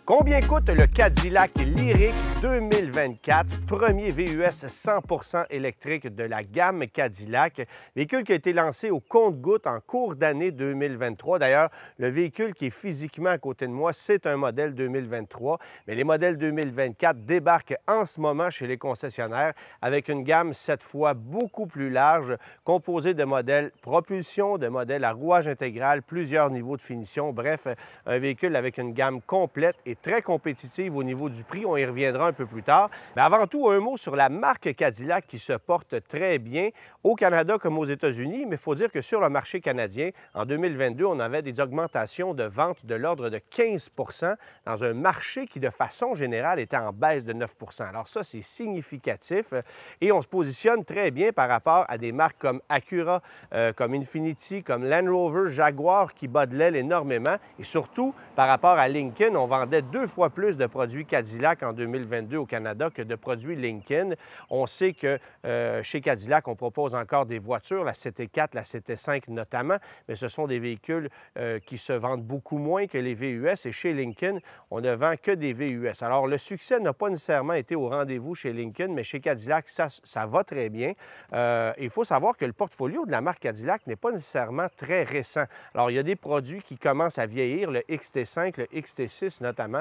Combien coûte le Cadillac Lyriq 2024, premier VUS 100% électrique de la gamme Cadillac? Véhicule qui a été lancé au compte-gouttes en cours d'année 2023. D'ailleurs, le véhicule qui est physiquement à côté de moi, c'est un modèle 2023, mais les modèles 2024 débarquent en ce moment chez les concessionnaires avec une gamme cette fois beaucoup plus large, composée de modèles propulsion, de modèles à rouage intégral, plusieurs niveaux de finition. Bref, un véhicule avec une gamme complète et très compétitive au niveau du prix. On y reviendra un peu plus tard. Mais avant tout, un mot sur la marque Cadillac qui se porte très bien au Canada comme aux États-Unis. Mais il faut dire que sur le marché canadien, en 2022, on avait des augmentations de vente de l'ordre de 15 dans un marché qui, de façon générale, était en baisse de 9 Alors ça, c'est significatif. Et on se positionne très bien par rapport à des marques comme Acura, comme Infiniti, comme Land Rover, Jaguar qui bat de l'aile énormément. Et surtout, par rapport à Lincoln, on vendait 2 fois plus de produits Cadillac en 2022 au Canada que de produits Lincoln. On sait que chez Cadillac, on propose encore des voitures, la CT4, la CT5 notamment, mais ce sont des véhicules qui se vendent beaucoup moins que les VUS. Et chez Lincoln, on ne vend que des VUS. Alors, le succès n'a pas nécessairement été au rendez-vous chez Lincoln, mais chez Cadillac, ça va très bien. Il faut savoir que le portfolio de la marque Cadillac n'est pas nécessairement très récent. Alors, il y a des produits qui commencent à vieillir, le XT5, le XT6 notamment,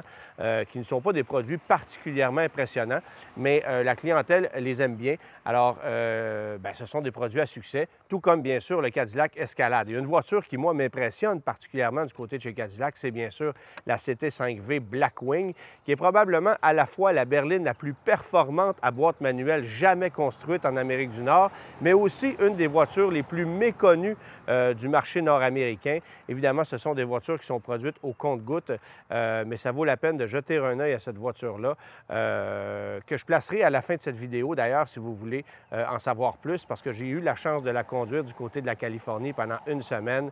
qui ne sont pas des produits particulièrement impressionnants, mais la clientèle les aime bien. Alors, ce sont des produits à succès, tout comme, bien sûr, le Cadillac Escalade. Il y a une voiture qui, moi, m'impressionne particulièrement du côté de chez Cadillac, c'est bien sûr la CT5V Blackwing, qui est probablement à la fois la berline la plus performante à boîte manuelle jamais construite en Amérique du Nord, mais aussi une des voitures les plus méconnues du marché nord-américain. Évidemment, ce sont des voitures qui sont produites au compte-gouttes, mais ça vaut la peine de jeter un œil à cette voiture-là, que je placerai à la fin de cette vidéo, d'ailleurs, si vous voulez en savoir plus, parce que j'ai eu la chance de la conduire du côté de la Californie pendant une semaine.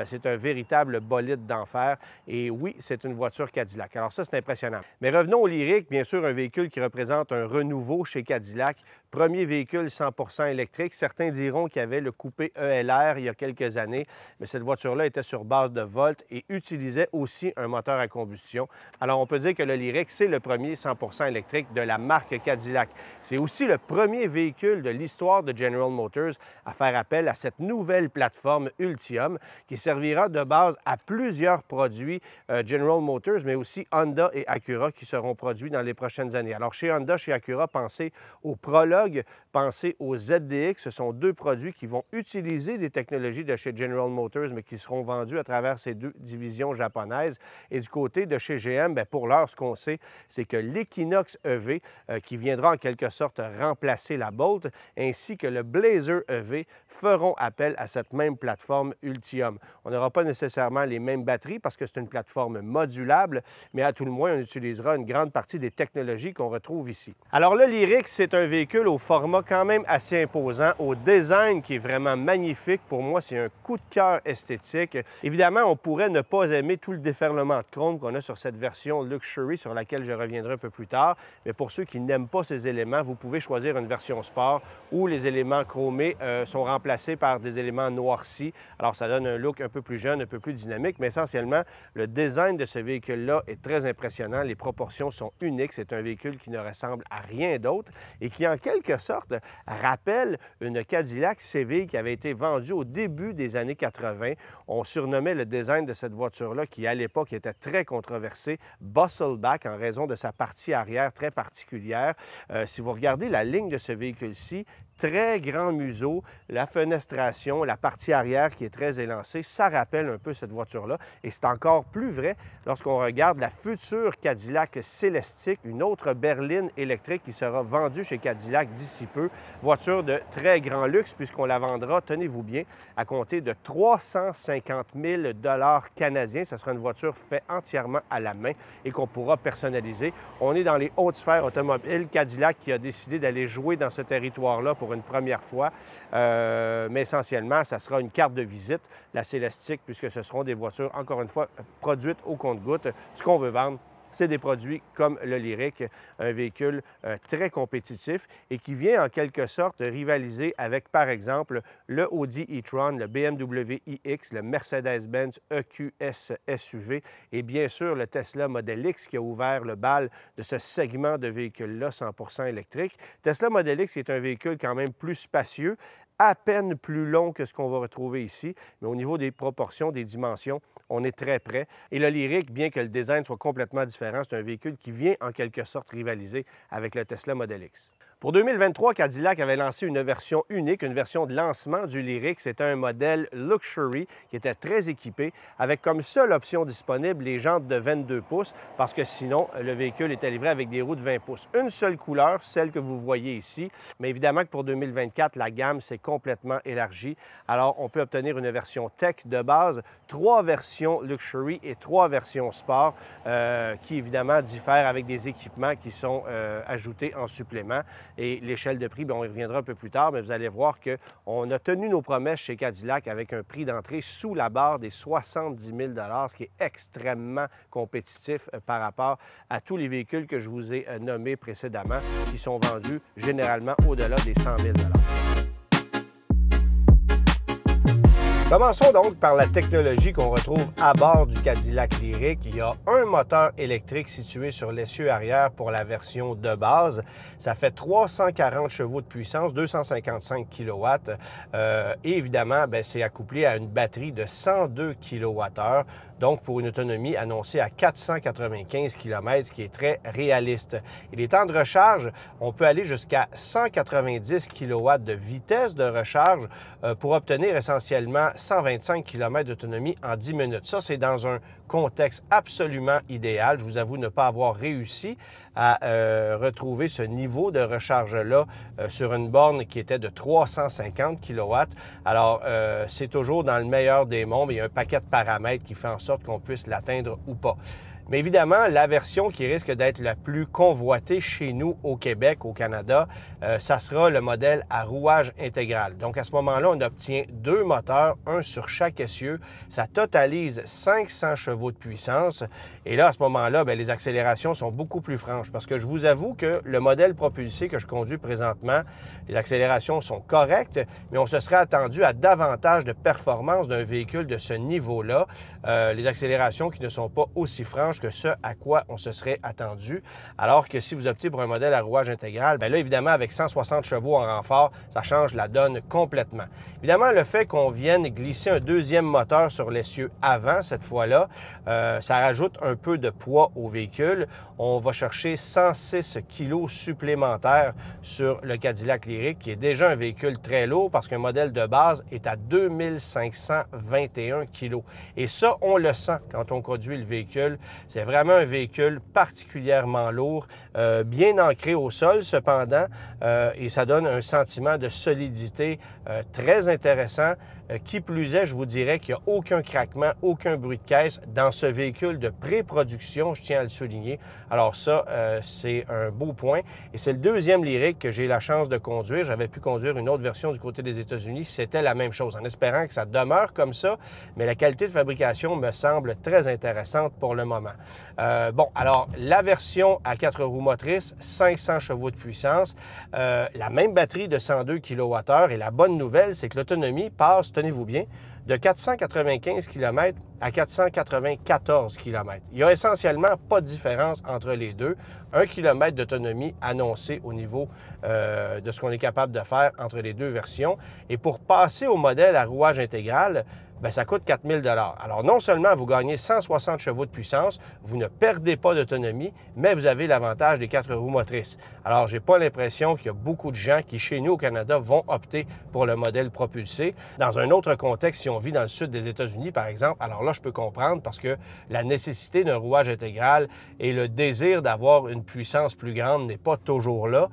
C'est un véritable bolide d'enfer. Et oui, c'est une voiture Cadillac. Alors ça, c'est impressionnant. Mais revenons au Lyriq, bien sûr, un véhicule qui représente un renouveau chez Cadillac. Premier véhicule 100% électrique. Certains diront qu'il y avait le coupé ELR il y a quelques années, mais cette voiture-là était sur base de Volt et utilisait aussi un moteur à combustion. Alors, on peut dire que le Lyriq, c'est le premier 100% électrique de la marque Cadillac. C'est aussi le premier véhicule de l'histoire de General Motors à faire appel à cette nouvelle plateforme Ultium qui servira de base à plusieurs produits General Motors, mais aussi Honda et Acura qui seront produits dans les prochaines années. Alors, chez Honda, chez Acura, pensez au Prologue, pensez au ZDX. Ce sont deux produits qui vont utiliser des technologies de chez General Motors, mais qui seront vendus à travers ces deux divisions japonaises. Et du côté de chez GM, bien, pour l'heure, ce qu'on sait, c'est que l'Equinox EV, qui viendra en quelque sorte remplacer la Bolt, ainsi que le Blazer EV, feront appel à cette même plateforme Ultium. On n'aura pas nécessairement les mêmes batteries parce que c'est une plateforme modulable, mais à tout le moins, on utilisera une grande partie des technologies qu'on retrouve ici. Alors le Lyriq, c'est un véhicule au format quand même assez imposant, au design qui est vraiment magnifique. Pour moi, c'est un coup de cœur esthétique. Évidemment, on pourrait ne pas aimer tout le déferlement de chrome qu'on a sur cette version Luxury, sur laquelle je reviendrai un peu plus tard. Mais pour ceux qui n'aiment pas ces éléments, vous pouvez choisir une version sport où les éléments chromés sont remplacés par des éléments noircis. Alors, ça donne un look un peu plus jeune, un peu plus dynamique, mais essentiellement, le design de ce véhicule-là est très impressionnant. Les proportions sont uniques. C'est un véhicule qui ne ressemble à rien d'autre et qui, en quelque sorte, rappelle une Cadillac CV qui avait été vendue au début des années 80. On surnommait le design de cette voiture-là, qui à l'époque était très controversé, Bustleback, en raison de sa partie arrière très particulière. Si vous regardez la ligne de ce véhicule-ci, très grand museau, la fenestration, la partie arrière qui est très élancée, ça rappelle un peu cette voiture-là. Et c'est encore plus vrai lorsqu'on regarde la future Cadillac Celestiq, une autre berline électrique qui sera vendue chez Cadillac d'ici peu. Voiture de très grand luxe puisqu'on la vendra, tenez-vous bien, à compter de 350 000 canadiens. Ça sera une voiture faite entièrement à la main et qu'on pourra personnaliser. On est dans les hautes sphères automobiles. Cadillac qui a décidé d'aller jouer dans ce territoire-là pour une première fois, mais essentiellement, ça sera une carte de visite, la Celestiq, puisque ce seront des voitures, encore une fois, produites au compte-gouttes. Ce qu'on veut vendre, c'est des produits comme le Lyriq, un véhicule très compétitif et qui vient en quelque sorte rivaliser avec, par exemple, le Audi e-tron, le BMW iX, le Mercedes-Benz EQS SUV et bien sûr le Tesla Model X qui a ouvert le bal de ce segment de véhicules-là 100% électriques. Tesla Model X est un véhicule quand même plus spacieux, à peine plus long que ce qu'on va retrouver ici, mais au niveau des proportions, des dimensions, on est très près. Et le Lyriq, bien que le design soit complètement différent, c'est un véhicule qui vient en quelque sorte rivaliser avec le Tesla Model X. Pour 2023, Cadillac avait lancé une version unique, une version de lancement du Lyriq. C'était un modèle Luxury qui était très équipé, avec comme seule option disponible les jantes de 22 pouces, parce que sinon, le véhicule était livré avec des roues de 20 pouces. Une seule couleur, celle que vous voyez ici, mais évidemment que pour 2024, la gamme s'est complètement élargie. Alors, on peut obtenir une version Tech de base, 3 versions Luxury et 3 versions Sport, qui évidemment diffèrent avec des équipements qui sont ajoutés en supplément. Et l'échelle de prix, bien, on y reviendra un peu plus tard, mais vous allez voir qu'on a tenu nos promesses chez Cadillac avec un prix d'entrée sous la barre des 70 000 ce qui est extrêmement compétitif par rapport à tous les véhicules que je vous ai nommés précédemment, qui sont vendus généralement au-delà des 100 000 Commençons donc par la technologie qu'on retrouve à bord du Cadillac Lyriq. Il y a un moteur électrique situé sur l'essieu arrière pour la version de base. Ça fait 340 chevaux de puissance, 255 kW. Et évidemment, c'est accouplé à une batterie de 102 kWh. Donc, pour une autonomie annoncée à 495 km, ce qui est très réaliste. Et les temps de recharge, on peut aller jusqu'à 190 kW de vitesse de recharge pour obtenir essentiellement 125 km d'autonomie en 10 minutes. Ça, c'est dans un contexte absolument idéal. Je vous avoue ne pas avoir réussi à retrouver ce niveau de recharge-là sur une borne qui était de 350 kW. Alors, c'est toujours dans le meilleur des mondes. Il y a un paquet de paramètres qui fait en sorte qu'on puisse l'atteindre ou pas. Mais évidemment, la version qui risque d'être la plus convoitée chez nous au Québec, au Canada, ça sera le modèle à rouage intégral. Donc, à ce moment-là, on obtient 2 moteurs, un sur chaque essieu. Ça totalise 500 chevaux de puissance. Et là, à ce moment-là, les accélérations sont beaucoup plus franches parce que je vous avoue que le modèle propulsé que je conduis présentement, les accélérations sont correctes, mais on se serait attendu à davantage de performance d'un véhicule de ce niveau-là. Les accélérations qui ne sont pas aussi franches que ce à quoi on se serait attendu. Alors que si vous optez pour un modèle à rouage intégral, là, évidemment, avec 160 chevaux en renfort, ça change la donne complètement. Évidemment, le fait qu'on vienne glisser un deuxième moteur sur l'essieu avant, cette fois-là, ça rajoute un peu de poids au véhicule. On va chercher 106 kg supplémentaires sur le Cadillac Lyriq, qui est déjà un véhicule très lourd parce qu'un modèle de base est à 2521 kg. Et ça, on le sent quand on conduit le véhicule. C'est vraiment un véhicule particulièrement lourd, bien ancré au sol cependant, et ça donne un sentiment de solidité très intéressant. Qui plus est, je vous dirais qu'il n'y a aucun craquement, aucun bruit de caisse dans ce véhicule de pré-production, je tiens à le souligner. Alors ça, c'est un beau point. Et c'est le deuxième Lyriq que j'ai la chance de conduire. J'avais pu conduire une autre version du côté des États-Unis. C'était la même chose, en espérant que ça demeure comme ça. Mais la qualité de fabrication me semble très intéressante pour le moment. Bon, alors, la version à 4 roues motrices, 500 chevaux de puissance, la même batterie de 102 kWh. Et la bonne nouvelle, c'est que l'autonomie passe, tenez-vous bien, de 495 km à 494 km. Il n'y a essentiellement pas de différence entre les deux. 1 km d'autonomie annoncée au niveau de ce qu'on est capable de faire entre les deux versions. Et pour passer au modèle à rouage intégral, ça coûte 4 000 $. Alors, non seulement vous gagnez 160 chevaux de puissance, vous ne perdez pas d'autonomie, mais vous avez l'avantage des 4 roues motrices. Alors, j'ai pas l'impression qu'il y a beaucoup de gens qui, chez nous au Canada, vont opter pour le modèle propulsé. Dans un autre contexte, si on vit dans le sud des États-Unis, par exemple, alors là, je peux comprendre parce que la nécessité d'un rouage intégral et le désir d'avoir une puissance plus grande n'est pas toujours là.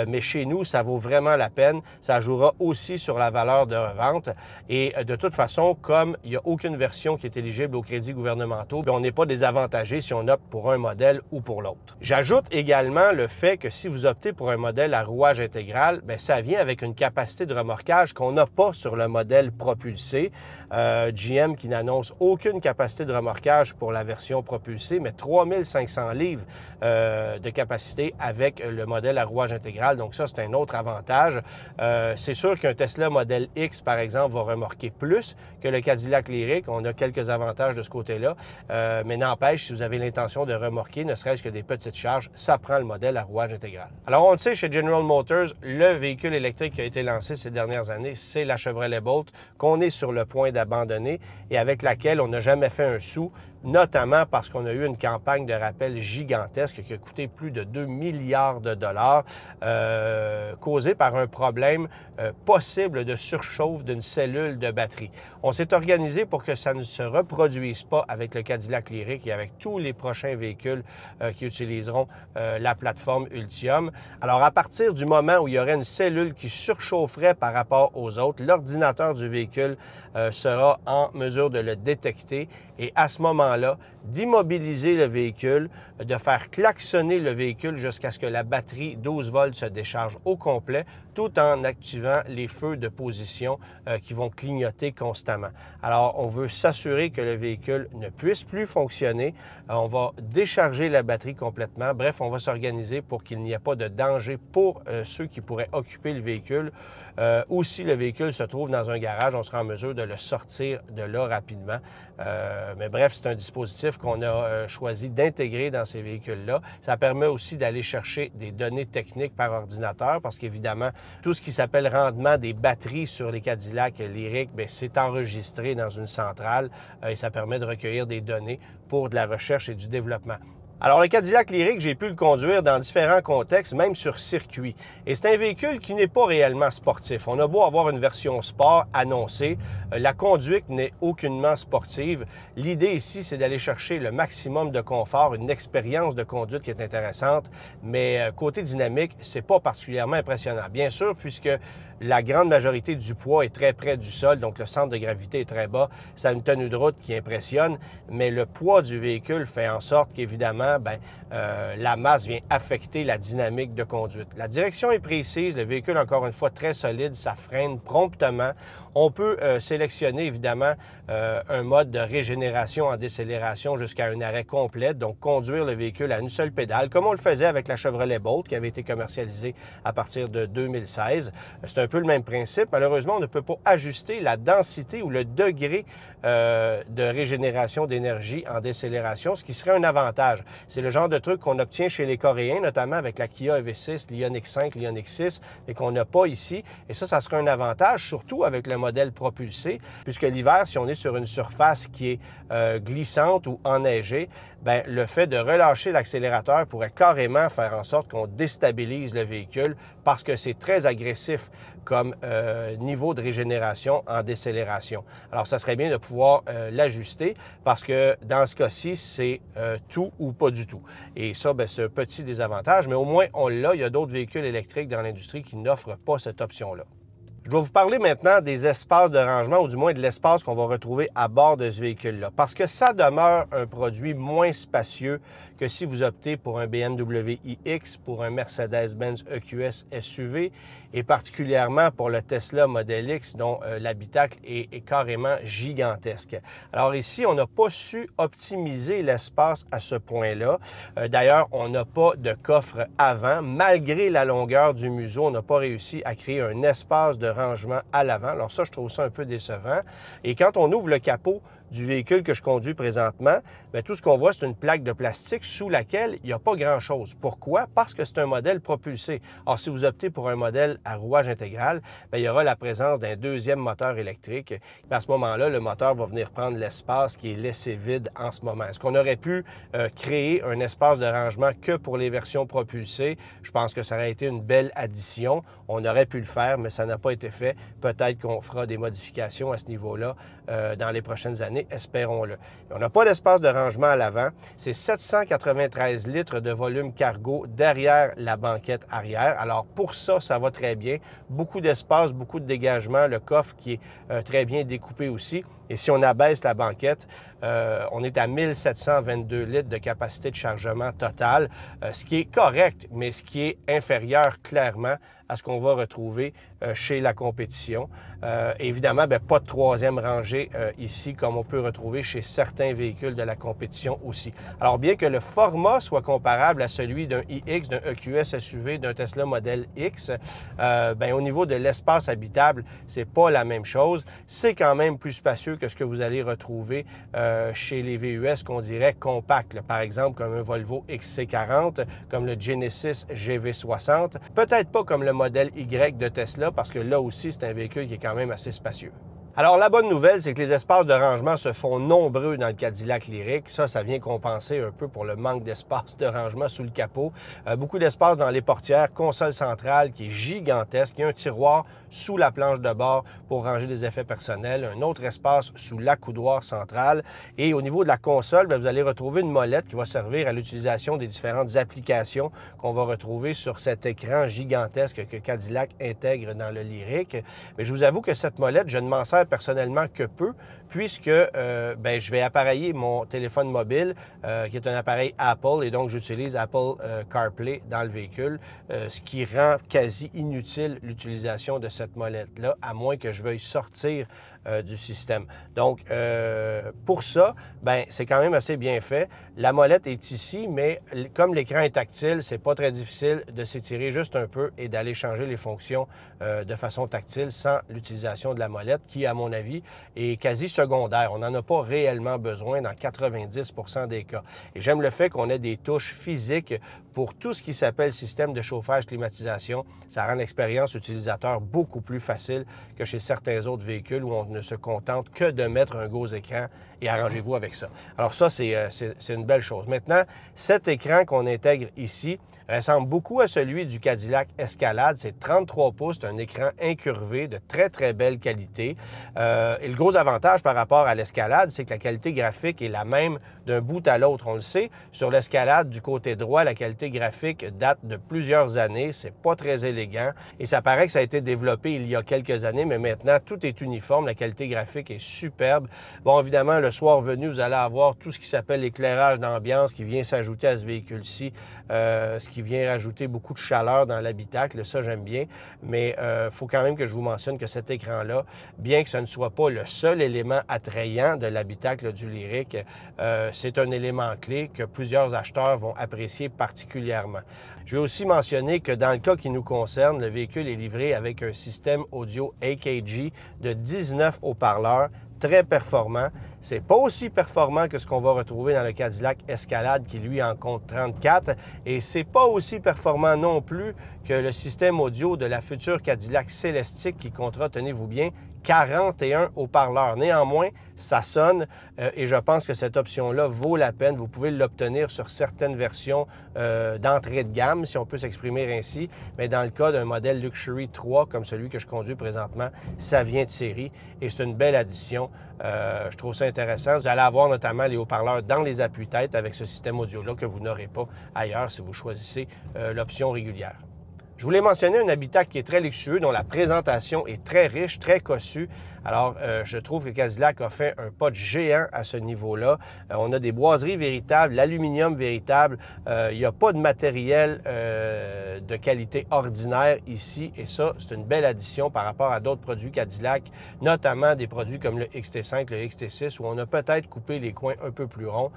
Mais chez nous, ça vaut vraiment la peine. Ça jouera aussi sur la valeur de revente. Et de toute façon, comme il n'y a aucune version qui est éligible aux crédits gouvernementaux, on n'est pas désavantagé si on opte pour un modèle ou pour l'autre. J'ajoute également le fait que si vous optez pour un modèle à rouage intégral, bien, ça vient avec une capacité de remorquage qu'on n'a pas sur le modèle propulsé. GM qui n'annonce aucune capacité de remorquage pour la version propulsée, mais 3500 livres de capacité avec le modèle à rouage intégral. Donc ça, c'est un autre avantage. C'est sûr qu'un Tesla Model X, par exemple, va remorquer plus que le Cadillac Lyriq. On a quelques avantages de ce côté-là, mais n'empêche, si vous avez l'intention de remorquer, ne serait-ce que des petites charges, ça prend le modèle à rouage intégral. Alors, on le sait, chez General Motors, le véhicule électrique qui a été lancé ces dernières années, c'est la Chevrolet Bolt, qu'on est sur le point d'abandonner et avec laquelle on n'a jamais fait un sou, notamment parce qu'on a eu une campagne de rappel gigantesque qui a coûté plus de 2 milliards de dollars, causée par un problème possible de surchauffe d'une cellule de batterie. On s'est organisé pour que ça ne se reproduise pas avec le Cadillac Lyriq et avec tous les prochains véhicules qui utiliseront la plateforme Ultium. Alors, à partir du moment où il y aurait une cellule qui surchaufferait par rapport aux autres, l'ordinateur du véhicule sera en mesure de le détecter et à ce moment-là, d'immobiliser le véhicule, de faire klaxonner le véhicule jusqu'à ce que la batterie 12 volts se décharge au complet, tout en activant les feux de position qui vont clignoter constamment. Alors, on veut s'assurer que le véhicule ne puisse plus fonctionner. On va décharger la batterie complètement. Bref, on va s'organiser pour qu'il n'y ait pas de danger pour ceux qui pourraient occuper le véhicule. Ou si le véhicule se trouve dans un garage, on sera en mesure de le sortir de là rapidement. Mais bref, c'est un dispositif qu'on a choisi d'intégrer dans ces véhicules-là. Ça permet aussi d'aller chercher des données techniques par ordinateur parce qu'évidemment, tout ce qui s'appelle rendement des batteries sur les Cadillac Lyriq, c'est enregistré dans une centrale et ça permet de recueillir des données pour de la recherche et du développement. Alors, le Cadillac Lyriq, j'ai pu le conduire dans différents contextes, même sur circuit. Et c'est un véhicule qui n'est pas réellement sportif. On a beau avoir une version sport annoncée, la conduite n'est aucunement sportive. L'idée ici, c'est d'aller chercher le maximum de confort, une expérience de conduite qui est intéressante, mais côté dynamique, c'est pas particulièrement impressionnant. Bien sûr, puisque la grande majorité du poids est très près du sol, donc le centre de gravité est très bas. Ça a une tenue de route qui impressionne, mais le poids du véhicule fait en sorte qu'évidemment, la masse vient affecter la dynamique de conduite. La direction est précise, le véhicule, encore une fois, très solide, ça freine promptement. On peut sélectionner, évidemment, un mode de régénération en décélération jusqu'à un arrêt complet, donc conduire le véhicule à une seule pédale, comme on le faisait avec la Chevrolet Bolt, qui avait été commercialisée à partir de 2016. C'est un peu le même principe. Malheureusement, on ne peut pas ajuster la densité ou le degré de régénération d'énergie en décélération, ce qui serait un avantage. C'est le genre de truc qu'on obtient chez les Coréens, notamment avec la Kia EV6, l'Ioniq 5, l'Ioniq 6, mais qu'on n'a pas ici. Et ça serait un avantage, surtout avec le modèle propulsé, puisque l'hiver, si on est sur une surface qui est glissante ou enneigée, bien, le fait de relâcher l'accélérateur pourrait carrément faire en sorte qu'on déstabilise le véhicule parce que c'est très agressif comme niveau de régénération en décélération. Alors, ça serait bien de pouvoir l'ajuster parce que dans ce cas-ci, c'est tout ou pas du tout. Et ça, bien, c'est un petit désavantage, mais au moins, on l'a. Il y a d'autres véhicules électriques dans l'industrie qui n'offrent pas cette option-là. Je dois vous parler maintenant des espaces de rangement, ou du moins de l'espace qu'on va retrouver à bord de ce véhicule-là, parce que ça demeure un produit moins spacieux que si vous optez pour un BMW iX, pour un Mercedes-Benz EQS SUV, et particulièrement pour le Tesla Model X, dont l'habitacle est carrément gigantesque. Alors ici, on n'a pas su optimiser l'espace à ce point-là. D'ailleurs, on n'a pas de coffre avant. Malgré la longueur du museau, on n'a pas réussi à créer un espace de rangement à l'avant. Alors ça, je trouve ça un peu décevant. Et quand on ouvre le capot du véhicule que je conduis présentement, bien, tout ce qu'on voit, c'est une plaque de plastique sous laquelle il n'y a pas grand-chose. Pourquoi? Parce que c'est un modèle propulsé. Alors, si vous optez pour un modèle à rouage intégral, bien, il y aura la présence d'un deuxième moteur électrique. À ce moment-là, le moteur va venir prendre l'espace qui est laissé vide en ce moment. Est-ce qu'on aurait pu créer un espace de rangement que pour les versions propulsées? Je pense que ça aurait été une belle addition. On aurait pu le faire, mais ça n'a pas été fait. Peut-être qu'on fera des modifications à ce niveau-là dans les prochaines années, espérons-le. On n'a pas d'espace de rangement à l'avant. C'est 793 litres de volume cargo derrière la banquette arrière. Alors pour ça, ça va très bien. Beaucoup d'espace, beaucoup de dégagement. Le coffre qui est très bien découpé aussi. Et si on abaisse la banquette, on est à 1722 litres de capacité de chargement totale, ce qui est correct, mais ce qui est inférieur clairement à ce qu'on va retrouver chez la compétition. Évidemment, bien, pas de troisième rangée ici, comme on peut retrouver chez certains véhicules de la compétition aussi. Alors, bien que le format soit comparable à celui d'un iX, d'un EQS SUV, d'un Tesla Model X, bien, au niveau de l'espace habitable, c'est pas la même chose. C'est quand même plus spacieux que ce que vous allez retrouver chez les VUS qu'on dirait compacts, là, par exemple comme un Volvo XC40, comme le Genesis GV60, peut-être pas comme le modèle Y de Tesla, parce que là aussi, c'est un véhicule qui est quand même assez spacieux. Alors, la bonne nouvelle, c'est que les espaces de rangement se font nombreux dans le Cadillac Lyriq. Ça vient compenser un peu pour le manque d'espace de rangement sous le capot. Beaucoup d'espace dans les portières, console centrale qui est gigantesque. Il y a un tiroir sous la planche de bord pour ranger des effets personnels, un autre espace sous l'accoudoir central. Et au niveau de la console, bien, vous allez retrouver une molette qui va servir à l'utilisation des différentes applications qu'on va retrouver sur cet écran gigantesque que Cadillac intègre dans le Lyriq. Mais je vous avoue que cette molette, je ne m'en sers personnellement que peu, puisque ben, je vais appareiller mon téléphone mobile, qui est un appareil Apple, et donc j'utilise Apple CarPlay dans le véhicule, ce qui rend quasi inutile l'utilisation de cette molette-là, à moins que je veuille sortir du système. Donc, pour ça, ben, c'est quand même assez bien fait. La molette est ici, mais comme l'écran est tactile, c'est pas très difficile de s'étirer juste un peu et d'aller changer les fonctions de façon tactile sans l'utilisation de la molette, qui, à mon avis, est quasi secondaire. On n'en a pas réellement besoin dans 90 % des cas. Et j'aime le fait qu'on ait des touches physiques pour tout ce qui s'appelle système de chauffage, climatisation. Ça rend l'expérience utilisateur beaucoup plus facile que chez certains autres véhicules où on ne se contente que de mettre un gros écran et arrangez-vous avec ça. Alors ça, c'est une belle chose. Maintenant, cet écran qu'on intègre ici ressemble beaucoup à celui du Cadillac Escalade. C'est 33 pouces, c'est un écran incurvé de très, très belle qualité. Et le gros avantage par rapport à l'Escalade, c'est que la qualité graphique est la même d'un bout à l'autre. On le sait, sur l'Escalade, du côté droit, la qualité graphique date de plusieurs années. C'est pas très élégant. Et ça paraît que ça a été développé il y a quelques années, mais maintenant, tout est uniforme. La qualité graphique est superbe. Bon, évidemment, le soir venu, vous allez avoir tout ce qui s'appelle l'éclairage d'ambiance qui vient s'ajouter à ce véhicule-ci, ce qui vient rajouter beaucoup de chaleur dans l'habitacle. Ça, j'aime bien. Mais il faut quand même que je vous mentionne que cet écran-là, bien que ce ne soit pas le seul élément attrayant de l'habitacle du Lyriq, c'est un élément clé que plusieurs acheteurs vont apprécier particulièrement. Je vais aussi mentionner que dans le cas qui nous concerne, le véhicule est livré avec un système audio AKG de 19 haut-parleurs, très performant. C'est pas aussi performant que ce qu'on va retrouver dans le Cadillac Escalade qui, lui, en compte 34. Et c'est pas aussi performant non plus que le système audio de la future Cadillac Celestiq qui comptera, tenez-vous bien, 41 haut-parleurs. Néanmoins, ça sonne et je pense que cette option-là vaut la peine. Vous pouvez l'obtenir sur certaines versions d'entrée de gamme, si on peut s'exprimer ainsi. Mais dans le cas d'un modèle Luxury 3, comme celui que je conduis présentement, ça vient de série et c'est une belle addition. Je trouve ça intéressant. Vous allez avoir notamment les haut-parleurs dans les appuis-têtes avec ce système audio-là que vous n'aurez pas ailleurs si vous choisissez l'option régulière. Je voulais mentionner un habitacle qui est très luxueux, dont la présentation est très riche, très cossue. Alors, je trouve que Cadillac a fait un pas de géant à ce niveau-là. On a des boiseries véritables, l'aluminium véritable. Il n'y a pas de matériel de qualité ordinaire ici. Et ça, c'est une belle addition par rapport à d'autres produits Cadillac, notamment des produits comme le XT5, le XT6, où on a peut-être coupé les coins un peu plus ronds.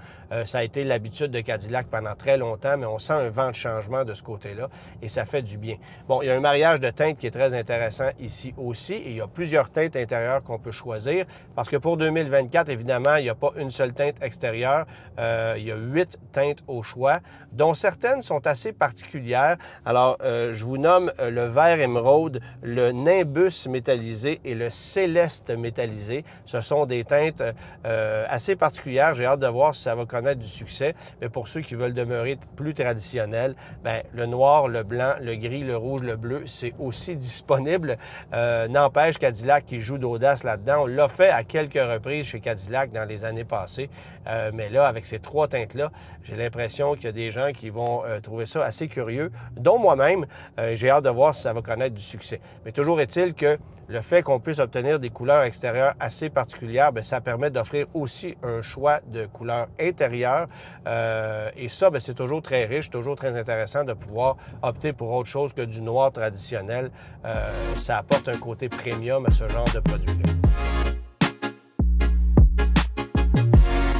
Ça a été l'habitude de Cadillac pendant très longtemps, mais on sent un vent de changement de ce côté-là et ça fait du bien. Bon, il y a un mariage de teintes qui est très intéressant ici aussi et il y a plusieurs teintes intérieures qu'on peut choisir parce que pour 2024, évidemment, il n'y a pas une seule teinte extérieure. Il y a 8 teintes au choix, dont certaines sont assez particulières. Alors, je vous nomme le vert émeraude, le nimbus métallisé et le céleste métallisé. Ce sont des teintes assez particulières. J'ai hâte de voir si ça va connaître du succès. Mais pour ceux qui veulent demeurer plus traditionnels, bien, le noir, le blanc, le gris, le rouge, le bleu, c'est aussi disponible. N'empêche, Cadillac qui joue d'audace audace là-dedans. On l'a fait à quelques reprises chez Cadillac dans les années passées. Mais là, avec ces trois teintes-là, j'ai l'impression qu'il y a des gens qui vont trouver ça assez curieux, dont moi-même. J'ai hâte de voir si ça va connaître du succès. Mais toujours est-il que le fait qu'on puisse obtenir des couleurs extérieures assez particulières, bien, ça permet d'offrir aussi un choix de couleurs intérieures. Et ça, bien, c'est toujours très riche, toujours très intéressant de pouvoir opter pour autre chose que du noir traditionnel. Ça apporte un côté premium à ce genre de produit-là.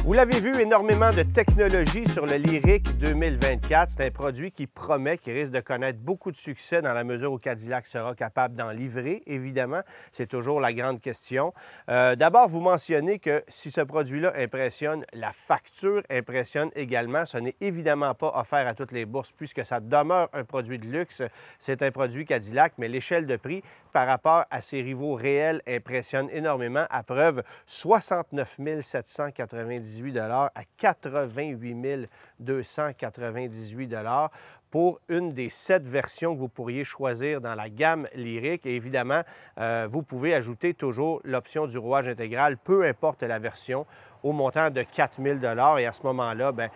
Vous l'avez vu, énormément de technologie sur le Lyriq 2024. C'est un produit qui promet, qui risque de connaître beaucoup de succès dans la mesure où Cadillac sera capable d'en livrer, évidemment. C'est toujours la grande question. D'abord, vous mentionnez que si ce produit-là impressionne, la facture impressionne également. Ce n'est évidemment pas offert à toutes les bourses puisque ça demeure un produit de luxe. C'est un produit Cadillac, mais l'échelle de prix par rapport à ses rivaux réels impressionne énormément. À preuve, 69 798 à 88 298 pour une des 7 versions que vous pourriez choisir dans la gamme Lyriq. Et évidemment, vous pouvez ajouter toujours l'option du rouage intégral, peu importe la version, au montant de 4 000 et à ce moment-là, bien,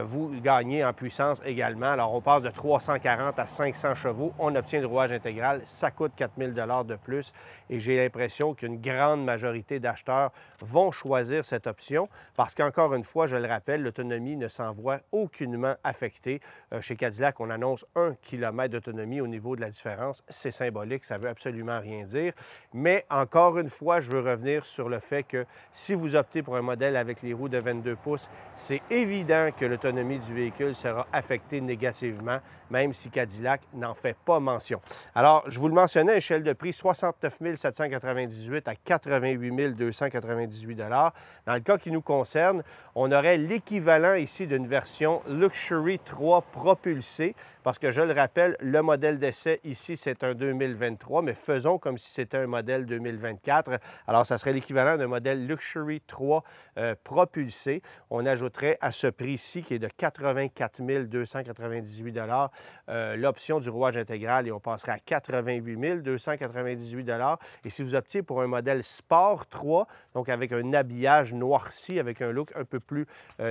vous gagnez en puissance également. Alors, on passe de 340 à 500 chevaux. On obtient le rouage intégral. Ça coûte 4 000 de plus. Et j'ai l'impression qu'une grande majorité d'acheteurs vont choisir cette option parce qu'encore une fois, je le rappelle, l'autonomie ne s'en voit aucunement affectée. Chez Cadillac, on annonce 1 km d'autonomie au niveau de la différence. C'est symbolique, ça ne veut absolument rien dire. Mais encore une fois, je veux revenir sur le fait que si vous optez pour un modèle avec les roues de 22 pouces, c'est évident que l'autonomie du véhicule sera affectée négativement, même si Cadillac n'en fait pas mention. Alors, je vous le mentionnais, échelle de prix 69 798 à 88 298 Dans le cas qui nous concerne, on aurait l'équivalent ici d'une version Luxury 3 propulsée, parce que je le rappelle, le modèle d'essai ici, c'est un 2023, mais faisons comme si c'était un modèle 2024. Alors, ça serait l'équivalent d'un modèle Luxury 3 propulsé. On ajouterait à ce prix-ci, qui est de 84 298 l'option du rouage intégral et on passerait à 88 298 Et si vous optiez pour un modèle Sport 3, donc avec un habillage noirci, avec un look un peu plus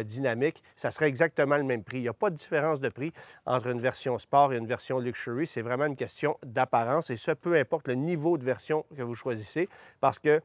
dynamique, ça serait exactement le même prix. Il n'y a pas de différence de prix entre une version Sport et une version Luxury. C'est vraiment une question d'apparence et ça, peu importe le niveau de version que vous choisissez, parce qu'il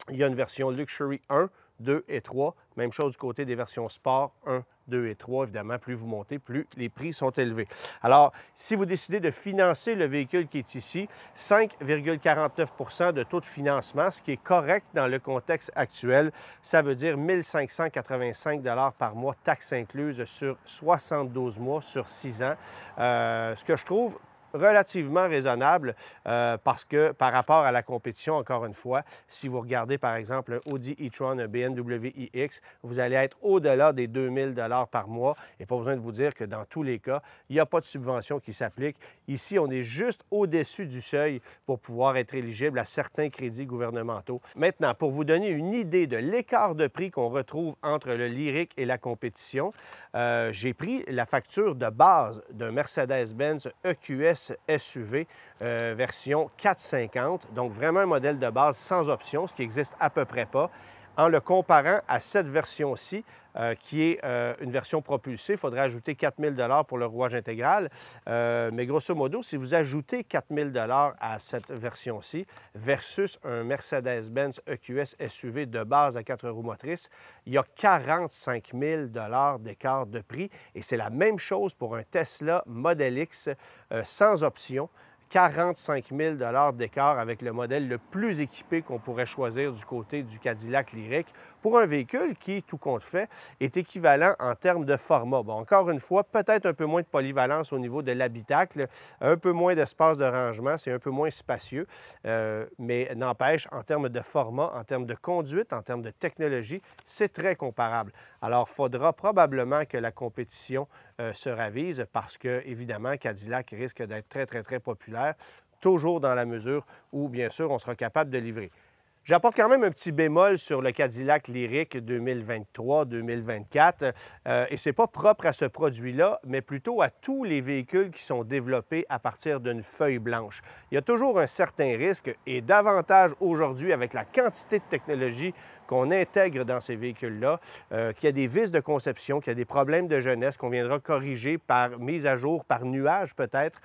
y a une version Luxury 1, 2 et 3. Même chose du côté des versions Sport 1, 2 et 3. Évidemment, plus vous montez, plus les prix sont élevés. Alors, si vous décidez de financer le véhicule qui est ici, 5,49 de taux de financement, ce qui est correct dans le contexte actuel, ça veut dire 1 585 par mois, taxes incluses sur 72 mois, sur 6 ans. Ce que je trouve relativement raisonnable parce que par rapport à la compétition, encore une fois, si vous regardez par exemple un Audi e-tron, un BMW iX, vous allez être au-delà des 2 000 par mois et pas besoin de vous dire que dans tous les cas, il n'y a pas de subvention qui s'applique. Ici, on est juste au-dessus du seuil pour pouvoir être éligible à certains crédits gouvernementaux. Maintenant, pour vous donner une idée de l'écart de prix qu'on retrouve entre le Lyriq et la compétition, j'ai pris la facture de base d'un Mercedes-Benz EQS SUV version 450, donc vraiment un modèle de base sans option, ce qui existe à peu près pas. En le comparant à cette version-ci, qui est une version propulsée, il faudrait ajouter 4 000 pour le rouage intégral. Mais grosso modo, si vous ajoutez 4 000 à cette version-ci versus un Mercedes-Benz EQS SUV de base à 4 roues motrices, il y a 45 000 d'écart de prix. Et c'est la même chose pour un Tesla Model X sans option. 45 000 d'écart avec le modèle le plus équipé qu'on pourrait choisir du côté du Cadillac Lyriq pour un véhicule qui, tout compte fait, est équivalent en termes de format. Bon, encore une fois, peut-être un peu moins de polyvalence au niveau de l'habitacle, un peu moins d'espace de rangement, c'est un peu moins spacieux, mais n'empêche, en termes de format, en termes de conduite, en termes de technologie, c'est très comparable. Alors, il faudra probablement que la compétition se ravise parce que, évidemment, Cadillac risque d'être très, très, très populaire, toujours dans la mesure où, bien sûr, on sera capable de livrer. J'apporte quand même un petit bémol sur le Cadillac Lyriq 2023-2024 et ce n'est pas propre à ce produit-là, mais plutôt à tous les véhicules qui sont développés à partir d'une feuille blanche. Il y a toujours un certain risque et davantage aujourd'hui avec la quantité de technologie qu'on intègre dans ces véhicules-là, qu'il y a des vices de conception, qu'il y a des problèmes de jeunesse qu'on viendra corriger par mise à jour, par nuage peut-être,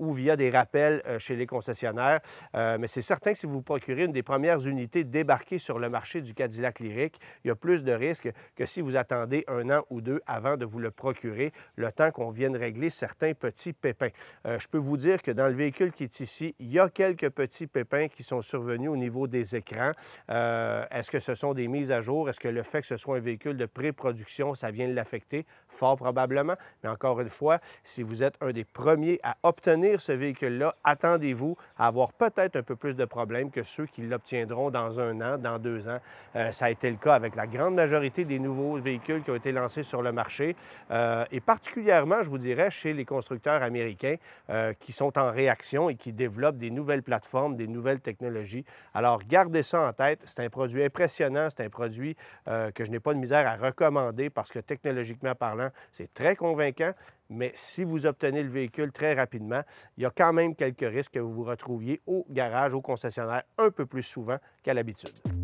ou via des rappels chez les concessionnaires. Mais c'est certain que si vous procurez une des premières unités débarquées sur le marché du Cadillac Lyriq, il y a plus de risques que si vous attendez 1 an ou 2 avant de vous le procurer, le temps qu'on vienne régler certains petits pépins. Je peux vous dire que dans le véhicule qui est ici, il y a quelques petits pépins qui sont survenus au niveau des écrans. Est-ce que ce sont des mises à jour? Est-ce que le fait que ce soit un véhicule de pré-production, ça vient l'affecter? Fort probablement. Mais encore une fois, si vous êtes un des premiers à obtenir ce véhicule-là, attendez-vous à avoir peut-être un peu plus de problèmes que ceux qui l'obtiendront dans 1 an, dans 2 ans. Ça a été le cas avec la grande majorité des nouveaux véhicules qui ont été lancés sur le marché et particulièrement, je vous dirais, chez les constructeurs américains qui sont en réaction et qui développent des nouvelles plateformes, des nouvelles technologies. Alors, gardez ça en tête. C'est un produit impressionnant. C'est un produit que je n'ai pas de misère à recommander parce que technologiquement parlant, c'est très convaincant. Mais si vous obtenez le véhicule très rapidement, il y a quand même quelques risques que vous vous retrouviez au garage, au concessionnaire, un peu plus souvent qu'à l'habitude.